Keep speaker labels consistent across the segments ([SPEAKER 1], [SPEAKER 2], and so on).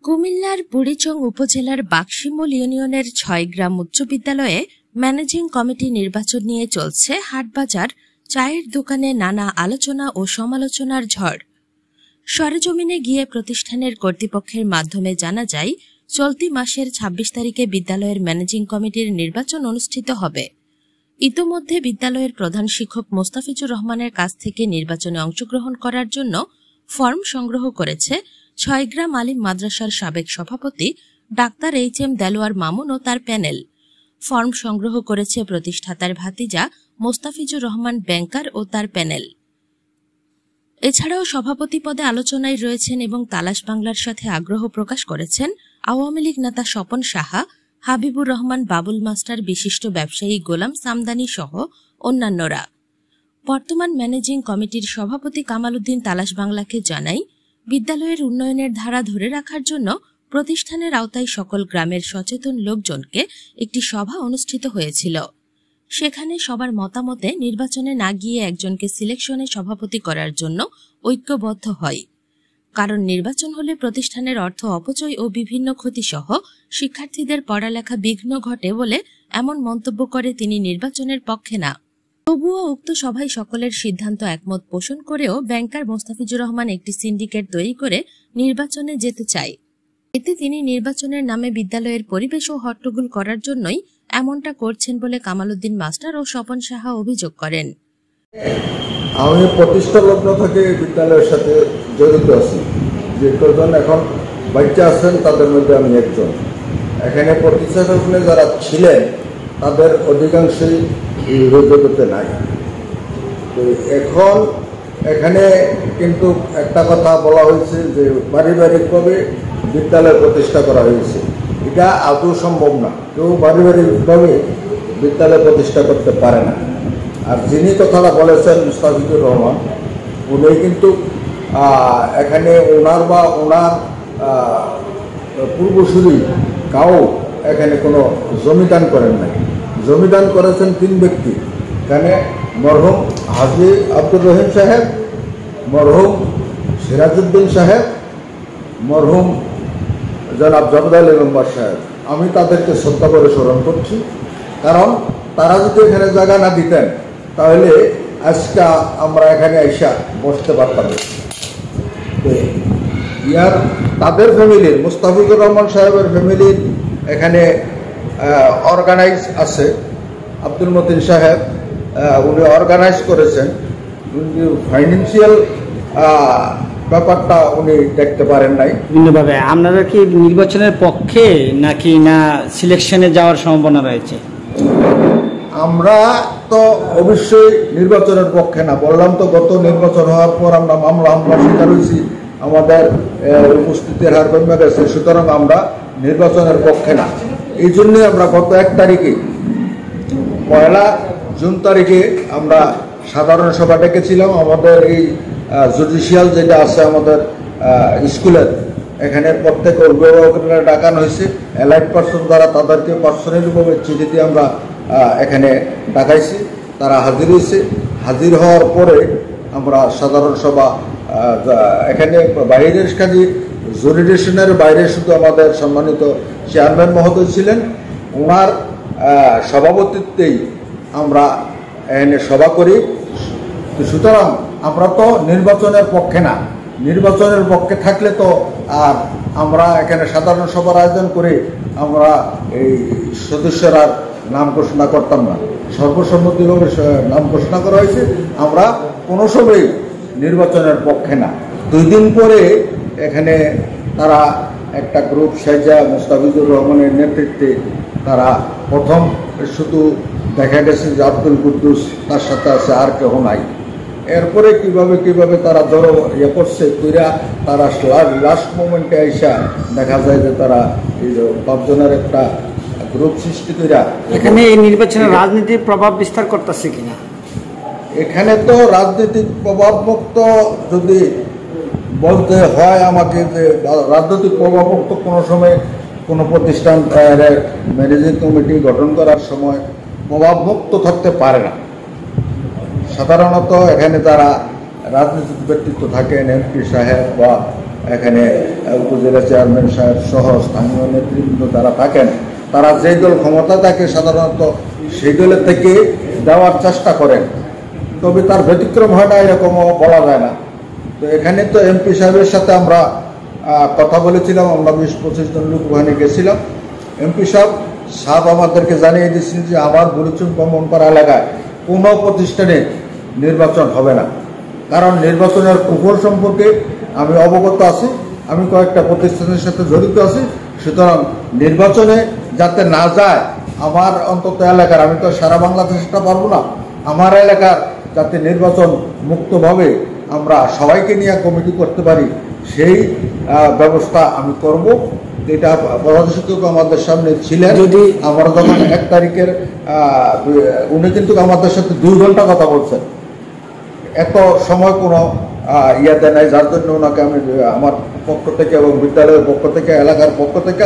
[SPEAKER 1] কুমিল্লার বুড়িচং উপজেলার বাক্সিমূল ইউনিয়নের ৬ গ্রাম উচ্চ বিদ্যালয়ে ম্যানেজিং কমিটি নির্বাচন নিয়ে চলছে হাটবাজার চায়ের দোকানে নানা আলোচনা ও সমালোচনার ঝড়। সরেজমিনে গিয়ে প্রতিষ্ঠানের কর্তৃপক্ষের মাধ্যমে জানা যায়, চলতি মাসের ২৬ তারিখে বিদ্যালয়ের ম্যানেজিং কমিটির নির্বাচন অনুষ্ঠিত হবে। ইতোমধ্যে বিদ্যালয়ের প্রধান শিক্ষক মোস্তাফিজুর রহমানের কাছ থেকে নির্বাচনে অংশগ্রহণ করার জন্য ফর্ম সংগ্রহ করেছে ৬ গ্রাম আলিম মাদ্রাসার সাবেক সভাপতি ডাক্তার এইচ.এম. দেলোয়ার মামুন ও তার প্যানেল। ফর্ম সংগ্রহ করেছে প্রতিষ্ঠাতার ভাতিজা মোস্তাফিজুর রহমান ব্যাংকার ও তার প্যানেল। এছাড়াও সভাপতি পদে আলোচনায় রয়েছেন এবং তালাশ বাংলার সাথে আগ্রহ প্রকাশ করেছেন আওয়ামী লীগ নেতা স্বপন সাহা, হাবিবুর রহমান বাবুল মাস্টার, বিশিষ্ট ব্যবসায়ী গোলাম সামদানি সহ অন্যান্যরা। বর্তমান ম্যানেজিং কমিটির সভাপতি কামাল উদ্দিন তালাশ বাংলাকে জানায়, বিদ্যালয়ের উন্নয়নের ধারা ধরে রাখার জন্য প্রতিষ্ঠানের আওতায় সকল গ্রামের সচেতন লোকজনকে একটি সভা অনুষ্ঠিত হয়েছিল। সেখানে সবার মতামতে নির্বাচনে না গিয়ে একজনকে সিলেকশনে সভাপতি করার জন্য ঐক্যবদ্ধ হয়। কারণ নির্বাচন হলে প্রতিষ্ঠানের অর্থ অপচয় ও বিভিন্ন ক্ষতিসহ শিক্ষার্থীদের পড়ালেখা বিঘ্ন ঘটে বলে এমন মন্তব্য করে তিনি নির্বাচনের পক্ষে না। তবুও উক্ত সভায় সকলের সিদ্ধান্ত একমত পোষণ করেও ব্যাংকার মোস্তাফিজুর রহমান একটি সিন্ডিকেট তৈরি করে নির্বাচনে যেতে চায়। এতে তিনি নির্বাচনের নামে বিদ্যালয়ের পরিবেশ ও হট্টগোল করার জন্যই এমনটা করছেন বলে কামাল উদ্দিন মাস্টার ও স্বপন সাহা অভিযোগ করেন।
[SPEAKER 2] আমি প্রতিষ্ঠা লগ্ন থেকে বিদ্যালয়ের সাথে জড়িত আছি। যে কজন এখন বাচ্চা আছেন তাদের মধ্যে আমি একজন। এখানে প্রতিষ্ঠা লগ্নে যারা ছিলেন তাদের অধিকাংশই এই যোগ্যতা নাই। তো এখন এখানে কিন্তু একটা কথা বলা হয়েছে যে পারিবারিকভাবে বিদ্যালয় প্রতিষ্ঠা করা হয়েছে। এটা আদৌ সম্ভব না। কেউ পারিবারিকভাবে বিদ্যালয় প্রতিষ্ঠা করতে পারে না। আর যিনি কথাটা বলেছেন মুস্তাফিজুর রহমান, উনি কিন্তু এখানে ওনার বা ওনার পূর্বসূরি কাউ এখানে কোনো জমিদান করেন নাই। জমিদান করেছেন ৩ ব্যক্তি। এখানে মরহুম হাজী আব্দুর রহিম সাহেব, মরহুম সিরাজউদ্দিন সাহেব, মরহুম জনাব জাবেদ আলী মেম্বার সাহেব। আমি তাদেরকে শ্রদ্ধা করে স্মরণ করছি, কারণ তারা যদি এখানে জায়গা না দিতেন তাহলে আজকে আমরা এখানে আইসা বসতে পারতাম। তাদের ফ্যামিলির মুস্তাফিজুর রহমান সাহেবের ফ্যামিলির এখানে অর্গানাইজ আছে। আব্দুল মতিন সাহেব উনি অর্গানাইজ করেছেন, ফাইন্যান্সিয়াল ব্যাপারটা উনি দেখতে পারেন নাই।
[SPEAKER 3] বিভিন্নভাবে আপনারা কি নির্বাচনের পক্ষে নাকি না সিলেকশনে যাওয়ার সম্ভাবনা রয়েছে?
[SPEAKER 2] আমরা তো অবশ্যই নির্বাচনের পক্ষে না। বললাম তো, গত নির্বাচন হওয়ার পর আমরা হামলার শিকার হয়েছি, আমাদের উপস্থিতির হার কমে গেছে। সুতরাং আমরা নির্বাচনের পক্ষে না। এই জন্যই আমরা গত ১ তারিখে ১ জুন তারিখে আমরা সাধারণ সভা ডেকেছিলাম। আমাদের এই জুডিশিয়াল যেটা আছে আমাদের স্কুলের, এখানে প্রত্যেক অভিভাবকরা ডাকানো হয়েছে। এলাইট পার্সন দ্বারা তাদেরকে পার্সোনালিভাবে চিঠি দিয়ে আমরা এখানে ডাকাইছি। তারা হাজির হয়েছে। হাজির হওয়ার পরে আমরা সাধারণ সভা এখানে বাইরের কাজে জুরিডিকশনের বাইরে শুধু আমাদের সম্মানিত চেয়ারম্যান মহোদয় ছিলেন, ওনার সভাপতিত্বেই আমরা এখানে সভা করি। সুতরাং আমরা তো নির্বাচনের পক্ষে না। নির্বাচনের পক্ষে থাকলে তো আর আমরা এখানে সাধারণ সভার আয়োজন করে আমরা এই সদস্যরা নাম ঘোষণা করতাম না। সর্বসম্মতিভাবে নাম ঘোষণা করা হয়েছে। আমরা কোনো সময় নির্বাচনের পক্ষে না। 2 দিন পরে এখানে তারা একটা গ্রুপ সাইজা মুস্তাফিজুর রহমানের নেতৃত্বে তারা প্রথম শুধু দেখা গেছে যে আব্দুল কুদ্দুস তার সাথে আছে, আর কেউ নাই। এরপরে কিভাবে তারা ধরো করছে তারা লাস্ট মোমেন্টে আইসা দেখা যায় যে তারা এই 5 জনের একটা গ্রুপ সৃষ্টি করে
[SPEAKER 3] এখানে এই নির্বাচনের রাজনীতির প্রভাব বিস্তার করতেছে কিনা?
[SPEAKER 2] এখানে তো রাজনৈতিক প্রভাবমুক্ত যদি বলতে হয় আমাকে, যে রাজনৈতিক প্রভাবমুক্ত কোনো সময় কোনো প্রতিষ্ঠান ম্যানেজিং কমিটি গঠন করার সময় প্রভাবমুক্ত থাকতে পারে না। সাধারণত এখানে যারা রাজনৈতিক ব্যক্তিত্ব থাকেন, এমপি সাহেব বা এখানে উপজেলা চেয়ারম্যান সাহেব সহ স্থানীয় নেতৃবৃন্দ যারা থাকেন, তারা যে দল ক্ষমতা থাকে সাধারণত সেই দলের থেকে দেওয়ার চেষ্টা করেন, তবে তার ব্যতিক্রম হয় না এরকমও বলা যায় না। তো এখানে তো এমপি সাহেবের সাথে আমরা কথা বলেছিলাম, আমরা 20-25 জন লোক ওখানে গেছিলাম। এমপি সাহেব আমাদেরকে জানিয়ে দিয়েছেন যে আমার বুড়িচুং ব্রাহ্মণপাড়া এলাকায় কোনো প্রতিষ্ঠানে নির্বাচন হবে না, কারণ নির্বাচনের কুফল সম্পর্কে আমি অবগত আছি, আমি কয়েকটা প্রতিষ্ঠানের সাথে জড়িত আছি। সুতরাং নির্বাচনে যাতে না যায় আমার অন্তত এলাকার, আমি তো সারা বাংলাদেশটা পারবো না, আমার এলাকার যাতে নির্বাচন মুক্তভাবে আমরা সবাইকে নিয়ে কমিটি করতে পারি সেই ব্যবস্থা আমি করব। এটা প্রধান শিক্ষক আমাদের সামনে ছিলেন। যদি আমরা যখন 1 তারিখের উনি কিন্তু আমাদের সাথে 2 ঘন্টা কথা বলছেন, এত সময় কোনো ইয়াতে নাই, যার জন্য ওনাকে আমি আমার পক্ষ থেকে এবং বিদ্যালয়ের পক্ষ থেকে এলাকার পক্ষ থেকে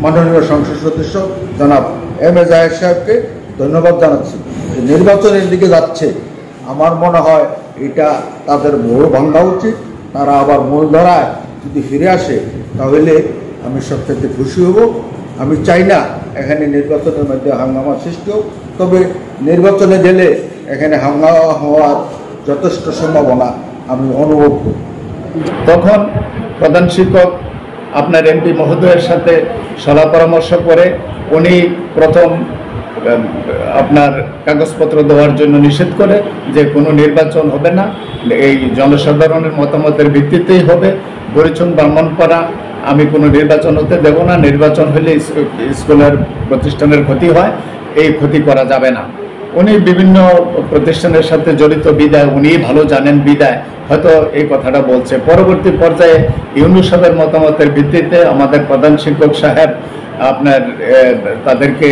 [SPEAKER 2] মাননীয় সংসদ সদস্য জনাব এম এ জাহের সাহেবকে ধন্যবাদ জানাচ্ছি। নির্বাচনের দিকে যাচ্ছে, আমার মনে হয় এটা তাদের মোড় ভাঙা উচিত। তারা আবার মূলধারায় যদি ফিরে আসে তাহলে আমি সবথেকে খুশি হব। আমি চাই না এখানে নির্বাচনের মধ্যে হাঙ্গামা সৃষ্টি হোক, তবে নির্বাচনে গেলে এখানে হাঙ্গামা হওয়ার যথেষ্ট সম্ভাবনা আমি অনুভব করি।
[SPEAKER 4] তখন প্রধান শিক্ষক আপনার এমপি মহোদয়ের সাথে সলা পরামর্শ করে উনি প্রথম আপনার কাগজপত্র দেওয়ার জন্য নিষেধ করে যে কোনো নির্বাচন হবে না, এই জনসাধারণের মতামতের ভিত্তিতেই হবে। বুড়িচুং ব্রাহ্মণপাড়া আমি কোনো নির্বাচন হতে দেব না, নির্বাচন হলে স্কুলের প্রতিষ্ঠানের ক্ষতি হয়, এই ক্ষতি করা যাবে না। উনি বিভিন্ন প্রতিষ্ঠানের সাথে জড়িত বিদায় উনি ভালো জানেন বিদায় হয়তো এই কথাটা বলছে। পরবর্তী পর্যায়ে ইউনূস সাহেবের মতামতের ভিত্তিতে আমাদের প্রধান শিক্ষক সাহেব আপনার তাদেরকে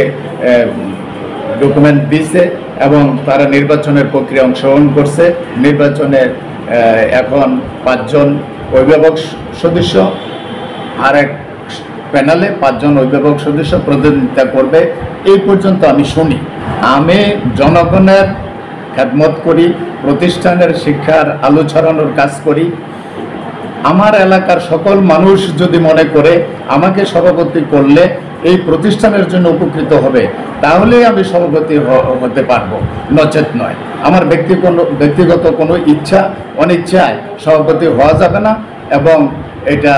[SPEAKER 4] ডকুমেন্ট দিয়েছে এবং তারা নির্বাচনের প্রক্রিয়া অংশগ্রহণ করছে। নির্বাচনে এখন 5 জন অভিভাবক সদস্য আর এক প্যানেলে 5 জন অভিভাবক সদস্য প্রতিনিধিত্ব করবে। এই পর্যন্ত আমি শুনি। আমি জনগণের খেদমত করি, প্রতিষ্ঠানের শিক্ষার আলো ছড়ানোর কাজ করি। আমার এলাকার সকল মানুষ যদি মনে করে আমাকে সভাপতি করলে এই প্রতিষ্ঠানের জন্য উপকৃত হবে, তাহলেই আমি সভাপতি হতে পারবো, নচেত নয়। আমার ব্যক্তিগত কোনো ইচ্ছা অনিচ্ছায় সভাপতি হওয়া যাবে না এবং এটা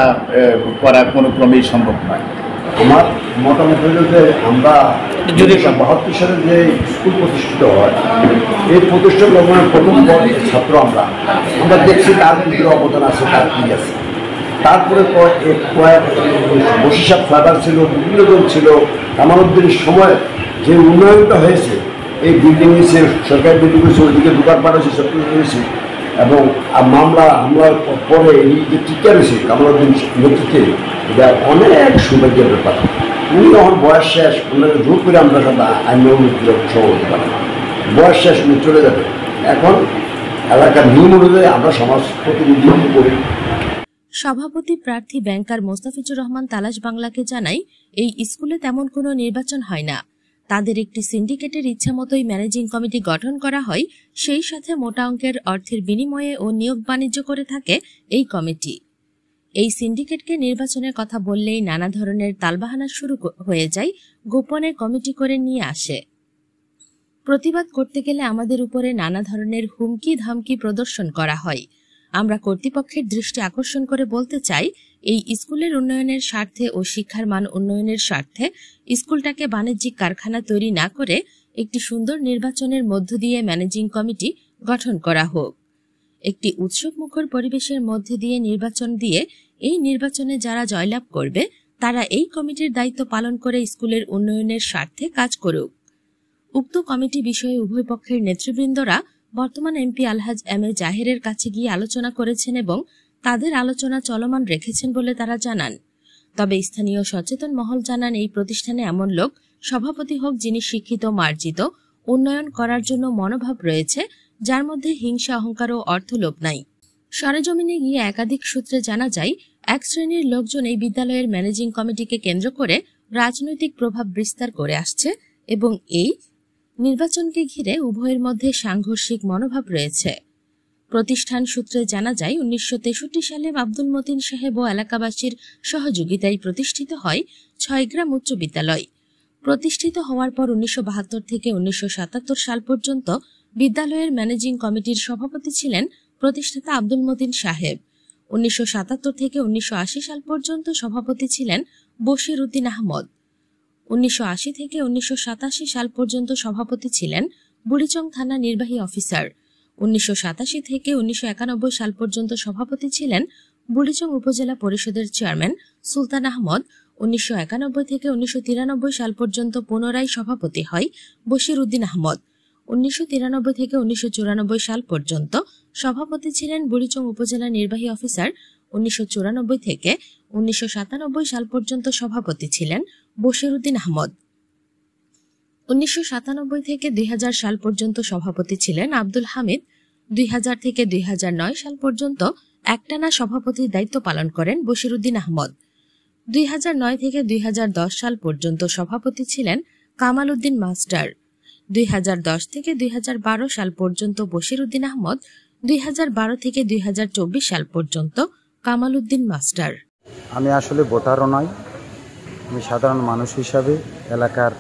[SPEAKER 4] করা কোনো ক্রমেই সম্ভব নয়।
[SPEAKER 5] আমার মতামত হইল যে আমরা যদি 72 সালে যে স্কুল প্রতিষ্ঠিত হয়, এই প্রতিষ্ঠান ভবনের প্রথম ছাত্র আমরা দেখছি তার ভিতরে অবদান আছে, তার কি আছে। তারপরে বসিরহাট ফ্লাইওভার ছিল, বিভিন্ন জন ছিল, কামালউদ্দিনের সময় যে উন্নয়নটা হয়েছে, এই বিল্ডিং হয়েছে, সরকারি বিল্ডিং হয়েছে, ওইদিকে দোকানপাট হয়েছে, সব কিছু হয়েছে। এবং হামলার পরে এই যে টিকা রয়েছে কামালউদ্দিন নেতৃত্বে, এটা অনেক সৌভাগ্যের ব্যাপার। উনি যখন বয়স শেষ, ওনাকে দূর করে আমরা আইন সহ হতে পারি, বয়স শেষ উনি চলে যাবে। এখন এলাকার নিয়ম অনুযায়ী আমরা সমাজ প্রতিনিধিত্ব করি।
[SPEAKER 1] সভাপতি প্রার্থী ব্যাংকার মোস্তাফিজুর রহমান তালাশ বাংলাকে জানাই, এই স্কুলে তেমন কোনো নির্বাচন হয় না। তাদের একটি সিন্ডিকেটের ইচ্ছামতোই ম্যানেজিং কমিটি গঠন করা হয়, সেই সাথে মোটা অঙ্কের অর্থের বিনিময়ে ও নিয়োগ বাণিজ্য করে থাকে এই কমিটি। এই সিন্ডিকেটকে নির্বাচনের কথা বললেই নানা ধরনের তালবাহানা শুরু হয়ে যায়, গোপনে কমিটি করে নিয়ে আসে। প্রতিবাদ করতে গেলে আমাদের উপরে নানা ধরনের হুমকি ধামকি প্রদর্শন করা হয়। আমরা কর্তৃপক্ষের দৃষ্টি আকর্ষণ করে বলতে চাই, এই স্কুলের উন্নয়নের স্বার্থে ও শিক্ষার মান উন্নয়নের স্বার্থে স্কুলটাকে বাণিজ্যিক কারখানা তৈরি না করে একটি সুন্দর নির্বাচনের মধ্য দিয়ে ম্যানেজিং কমিটি গঠন করা হোক। একটি উৎসবমুখর পরিবেশের মধ্যে দিয়ে নির্বাচন দিয়ে এই নির্বাচনে যারা জয়লাভ করবে তারা এই কমিটির দায়িত্ব পালন করে স্কুলের উন্নয়নের স্বার্থে কাজ করুক। উক্ত কমিটি বিষয়ে উভয় পক্ষের নেতৃবৃন্দরা বর্তমান এমপি আলহাজ এম এ জাহেরের কাছে গিয়ে আলোচনা করেছেন এবং তাদের আলোচনা চলমান রেখেছেন বলে তারা জানান। তবে স্থানীয় সচেতন মহল জানান, এই প্রতিষ্ঠানে এমন লোক সভাপতি হোক যিনি শিক্ষিত, মার্জিত, উন্নয়ন করার জন্য মনোভাব রয়েছে, যার মধ্যে হিংসা, অহংকার ও অর্থলোভ নাই। সরেজমিনে গিয়ে একাধিক সূত্রে জানা যায়, এক শ্রেণীর লোকজন এই বিদ্যালয়ের ম্যানেজিং কমিটিকে কেন্দ্র করে রাজনৈতিক প্রভাব বিস্তার করে আসছে এবং এই নির্বাচনকে ঘিরে উভয়ের মধ্যে সাংঘর্ষিক মনোভাব রয়েছে। প্রতিষ্ঠান সূত্রে জানা যায় 1963 সালে আব্দুল মতিন সাহেব ও এলাকাবাসীর সহযোগিতায় প্রতিষ্ঠিত হয় 6 গ্রাম উচ্চ বিদ্যালয়। প্রতিষ্ঠিত হওয়ার পর 1972 থেকে 1977 সাল পর্যন্ত বিদ্যালয়ের ম্যানেজিং কমিটির সভাপতি ছিলেন প্রতিষ্ঠাতা আব্দুল মতিন সাহেব। 1977 থেকে 1980 সাল পর্যন্ত সভাপতি ছিলেন বশির উদ্দিন আহমদ। 1980 থেকে 1987 সাল পর্যন্ত সভাপতি ছিলেন বুড়িচং থানা নির্বাহী অফিসার। 1987 থেকে 1991 সাল পর্যন্ত সভাপতি ছিলেন বুড়িচং উপজেলা পরিষদের চেয়ারম্যান সুলতান আহমদ। 1991 থেকে 1993 সাল পর্যন্ত পুনরায় সভাপতি হয় বশির উদ্দিন আহমদ। 1993 থেকে 1994 সাল পর্যন্ত সভাপতি ছিলেন বুড়িচং উপজেলা নির্বাহী অফিসার। 1994 থেকে 1997 সাল পর্যন্ত সভাপতি ছিলেন বশির উদ্দিন আহমদ। 1997 থেকে 2000 সাল পর্যন্ত সভাপতি ছিলেন আব্দুল হামিদ। 2000 থেকে 2009 সাল পর্যন্ত একটানা সভাপতির দায়িত্ব পালন করেন বশির উদ্দিন আহমদ। 2009 থেকে 2010 সাল পর্যন্ত সভাপতি ছিলেন কামাল উদ্দিন মাস্টার। 2010 থেকে 2012 সাল পর্যন্ত বশির উদ্দিন আহমদ। 2012 থেকে 2024 সাল পর্যন্ত কামাল উদ্দিন মাস্টার।
[SPEAKER 6] আমি আসলে ভোটারও নয়, আমি সাধারণ মানুষ হিসাবে, এলাকার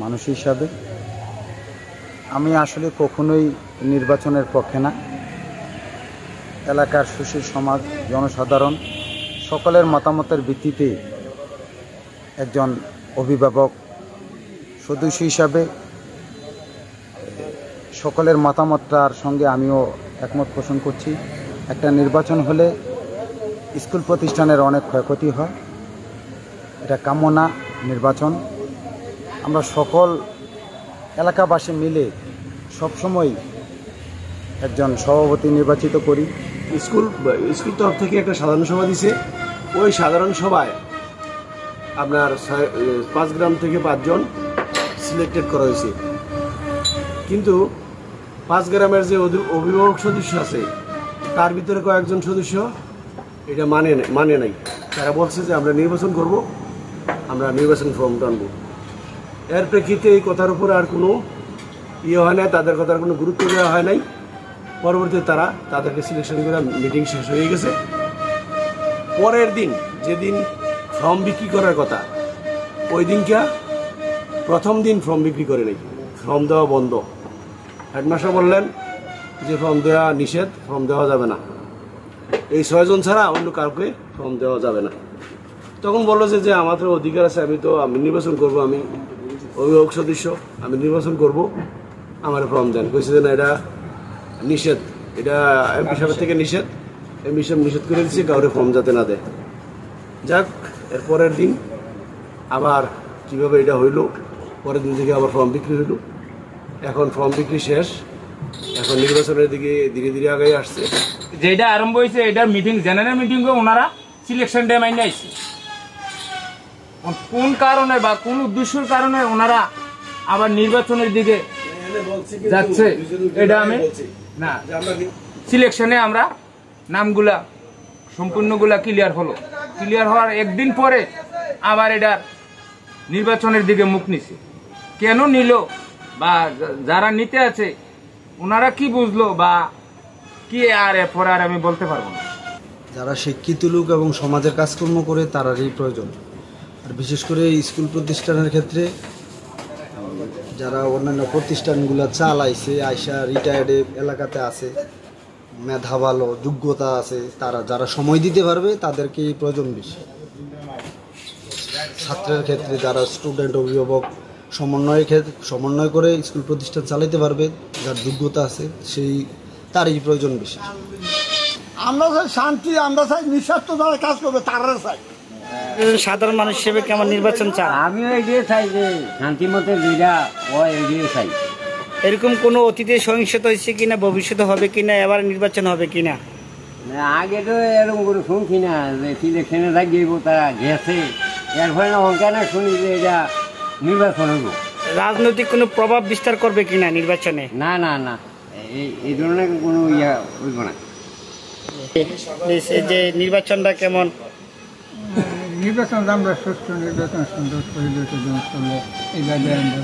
[SPEAKER 6] মানুষ হিসাবে আমি আসলে কখনোই নির্বাচনের পক্ষে না। এলাকার সুশীল সমাজ, জনসাধারণ সকলের মতামতের ভিত্তিতে একজন অভিভাবক সদস্য হিসাবে সকলের মতামতটার সঙ্গে আমিও একমত পোষণ করছি। একটা নির্বাচন হলে স্কুল প্রতিষ্ঠানের অনেক ক্ষয়ক্ষতি হয়, এটা কাম্য না। নির্বাচন আমরা সকল এলাকাবাসী মিলে সবসময় একজন সভাপতি নির্বাচিত করি।
[SPEAKER 5] স্কুল তরফ থেকে একটা সাধারণ সভা দিছে, ওই সাধারণ সভায় আপনার 5 গ্রাম থেকে 5 জন সিলেক্টেড করা হয়েছে, কিন্তু 5 গ্রামের যে অভিভাবক সদস্য আছে তার ভিতরে কয়েকজন সদস্য এটা মানে নাই। তারা বলছে যে আমরা নির্বাচন করব, আমরা নির্বাচন ফর্ম টানবো। এর প্রেক্ষিতে এই কথার উপরে আর কোনো হয় নাই, তাদের কথার কোনো গুরুত্ব দেওয়া হয় নাই। পরবর্তীতে তাদেরকে সিলেকশন করে মিটিং শেষ হয়ে গেছে। পরের দিন যেদিন ফর্ম বিক্রি করার কথা, ওই দিনটা প্রথম দিন ফর্ম বিক্রি করে নাই, ফর্ম দেওয়া বন্ধ। হেডমাস্টার বললেন যে ফর্ম দেওয়া নিষেধ, ফর্ম দেওয়া যাবে না, এই 6 জন ছাড়া অন্য কাউকে ফর্ম দেওয়া যাবে না। তখন বললো যে আমাদের অধিকার আছে, আমি নির্বাচন করব, আমি অভিভাবক সদস্য, আমি নির্বাচন করব, আমার ফর্ম দেন। কইছে যে না, এটা নিষেধ, এটা এমপি সাহেবের থেকে নিষেধ, এমপি সাহেব নিষেধ করে দিচ্ছে কাউরে ফর্ম যাতে না দেয়। যাক, এর পরের দিন আবার কীভাবে এটা হইল, পরের দিন থেকে আবার ফর্ম বিক্রি হইল। এখন ফর্ম বিক্রি শেষ, এখন নির্বাচনের দিকে ধীরে ধীরে আগে আসছে।
[SPEAKER 7] যেটা আরম্ভ হয়েছে এটার মিটিং, জেনারেল মিটিং ওনারা সিলেকশন ডে মাইনে আসছে। কোন কারণে বা কোন উদ্দেশ্যের কারণে ওনারা আবার নির্বাচনের দিকে যাচ্ছে, এটা আমি না। সিলেকশনে আমরা নামগুলা সম্পূর্ণগুলা ক্লিয়ার হলো, ক্লিয়ার হওয়ার একদিন পরে আবার এটা নির্বাচনের দিকে মুখ নিছে। কেন নিল বা যারা নিতে আছে ওনারা কি বুঝলো বা কি, আর এরপরে আর আমি বলতে পারবো না।
[SPEAKER 8] যারা শিক্ষিত লোক এবং সমাজের কাজকর্ম করে তারারই প্রয়োজন। আর বিশেষ করে স্কুল প্রতিষ্ঠানের ক্ষেত্রে যারা অন্যান্য প্রতিষ্ঠানগুলো চালাইছে, আইসা রিটায়ার্ডে এলাকাতে আছে, মেধা ভালো, যোগ্যতা আছে, যারা সময় দিতে পারবে তাদেরকেই প্রয়োজন বেশি। ছাত্রের ক্ষেত্রে যারা স্টুডেন্ট, অভিভাবক সমন্বয় করে স্কুল প্রতিষ্ঠান চালাইতে পারবে, যার যোগ্যতা আছে তারই প্রয়োজন বেশি।
[SPEAKER 2] আমরা চাই শান্তি, আমরা চাই নিঃস্বার্থ যারা কাজ করবে তারা চাই।
[SPEAKER 3] সাধারণ মানুষ হিসেবে কেমন নির্বাচন চান?
[SPEAKER 9] আমিও এগিয়ে চাই যে শান্তি মতে দুইটা এগিয়ে চাই।
[SPEAKER 3] এরকম কোনো অতীতে সহিংসতা হয়েছে কিনা, ভবিষ্যতে হবে কিনা, এবার নির্বাচন হবে কিনা?
[SPEAKER 9] আগে তো এরকম করে শুনছি না যে সিলেকশনে লাগিয়ে তারা গেছে, এর ফলে অঙ্কানা শুনি যে এটা নির্বাচন হইব।
[SPEAKER 3] রাজনৈতিক কোনো প্রভাব বিস্তার করবে কিনা নির্বাচনে?
[SPEAKER 9] না না না, এই ধরনের কোনো ইয়া হইব না।
[SPEAKER 3] যে নির্বাচনটা কেমন?
[SPEAKER 10] নির্বাচন আমরা সুষ্ঠু নির্বাচন সুন্দর পরিবেশ চললে এই বাদে আমরা